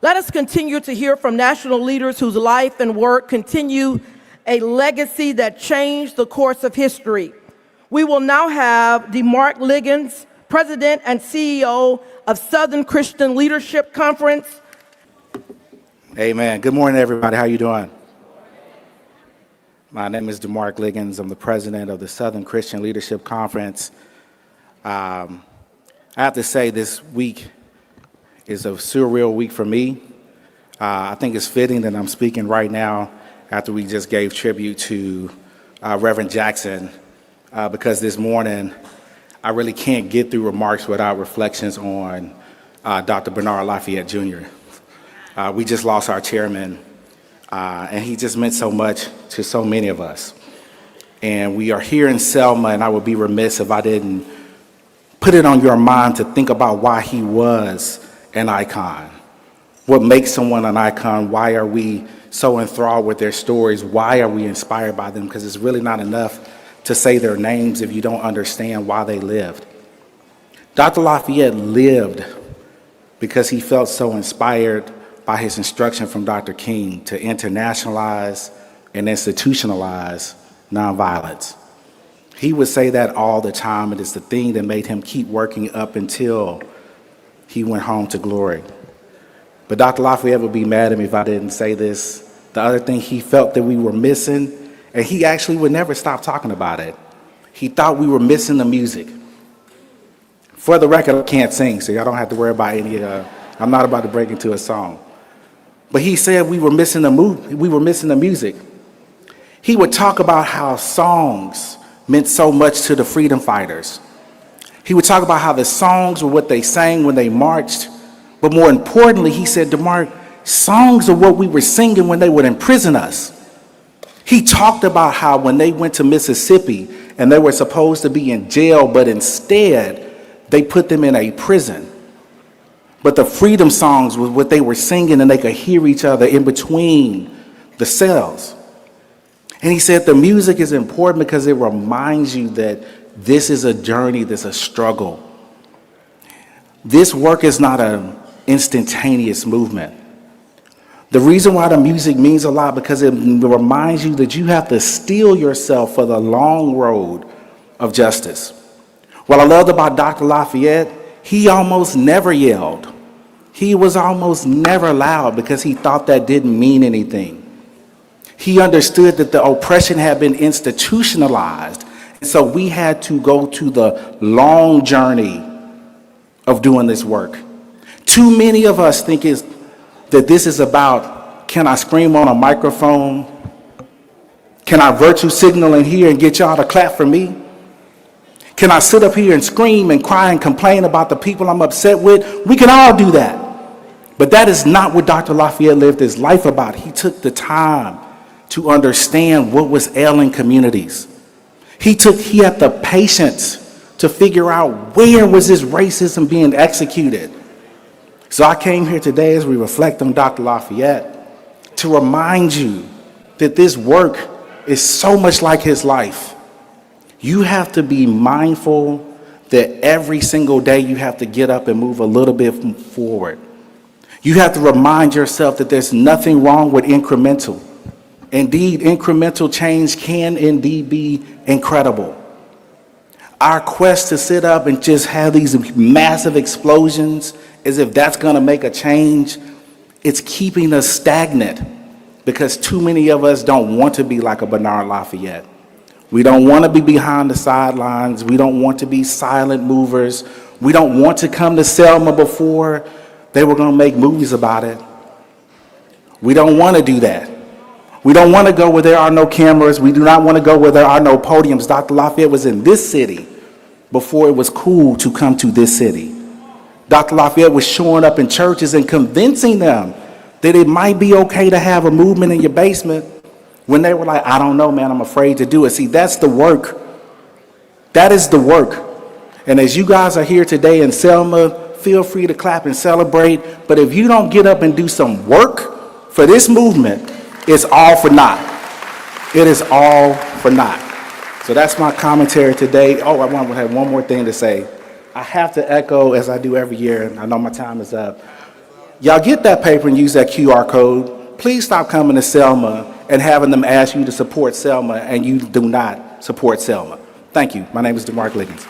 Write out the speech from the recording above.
Let us continue to hear from national leaders whose life and work continue a legacy that changed the course of history. We will now have DeMark Liggins, President and CEO of Southern Christian Leadership Conference. Amen. Good morning, everybody. How you doing? My name is DeMark Liggins. I'm the president of the Southern Christian Leadership Conference. I have to say this week is a surreal week for me. I think it's fitting that I'm speaking right now after we just gave tribute to Reverend Jackson, because this morning I really can't get through remarks without reflections on Dr. Bernard Lafayette Jr. We just lost our chairman, and he just meant so much to so many of us. And we are here in Selma, and I would be remiss if I didn't put it on your mind to think about why he was an icon. What makes someone an icon? Why are we so enthralled with their stories? Why are we inspired by them? Because it's really not enough to say their names if you don't understand why they lived. Dr. Lafayette lived because he felt so inspired by his instruction from Dr. King to internationalize and institutionalize nonviolence. He would say that all the time, and it's the thing that made him keep working up until he went home to glory. But Dr. Lafayette would be mad at me if I didn't say this. The other thing he felt that we were missing, and he actually would never stop talking about it, he thought we were missing the music. For the record, I can't sing, so y'all don't have to worry about any, I'm not about to break into a song. But he said we were missing the music. He would talk about how songs meant so much to the freedom fighters. He would talk about how the songs were what they sang when they marched, but more importantly, he said, DeMark, songs are what we were singing when they would imprison us. He talked about how when they went to Mississippi and they were supposed to be in jail, but instead they put them in a prison. But the freedom songs was what they were singing, and they could hear each other in between the cells. And he said the music is important because it reminds you that this is a journey, this is a struggle. This work is not an instantaneous movement. The reason why the music means a lot because it reminds you that you have to steel yourself for the long road of justice. What I loved about Dr. Lafayette, he almost never yelled. He was almost never loud because he thought that didn't mean anything. He understood that the oppression had been institutionalized, and so we had to go to the long journey of doing this work. Too many of us think that this is about, can I scream on a microphone? Can I virtue signal in here and get y'all to clap for me? Can I sit up here and scream and cry and complain about the people I'm upset with? We can all do that. But that is not what Dr. Lafayette lived his life about. He took the time to understand what was ailing communities. He had the patience to figure out where was this racism being executed. So I came here today as we reflect on Dr. Lafayette to remind you that this work is so much like his life. You have to be mindful that every single day you have to get up and move a little bit forward. You have to remind yourself that there's nothing wrong with incremental. Indeed, incremental change can indeed be incredible. Our quest to sit up and just have these massive explosions as if that's going to make a change, it's keeping us stagnant because too many of us don't want to be like a Bernard Lafayette. We don't want to be behind the sidelines. We don't want to be silent movers. We don't want to come to Selma before they were going to make movies about it. We don't want to do that. We don't want to go where there are no cameras. We do not want to go where there are no podiums. Dr. Lafayette was in this city before it was cool to come to this city. Dr. Lafayette was showing up in churches and convincing them that it might be okay to have a movement in your basement when they were like, I don't know, man, I'm afraid to do it. See, that's the work. That is the work. And as you guys are here today in Selma, feel free to clap and celebrate. But if you don't get up and do some work for this movement, it's all for naught. It is all for naught. So that's my commentary today. Oh, I want to have one more thing to say. I have to echo, as I do every year, and I know my time is up. Y'all get that paper and use that QR code. Please stop coming to Selma and having them ask you to support Selma and you do not support Selma. Thank you. My name is DeMark Liggins.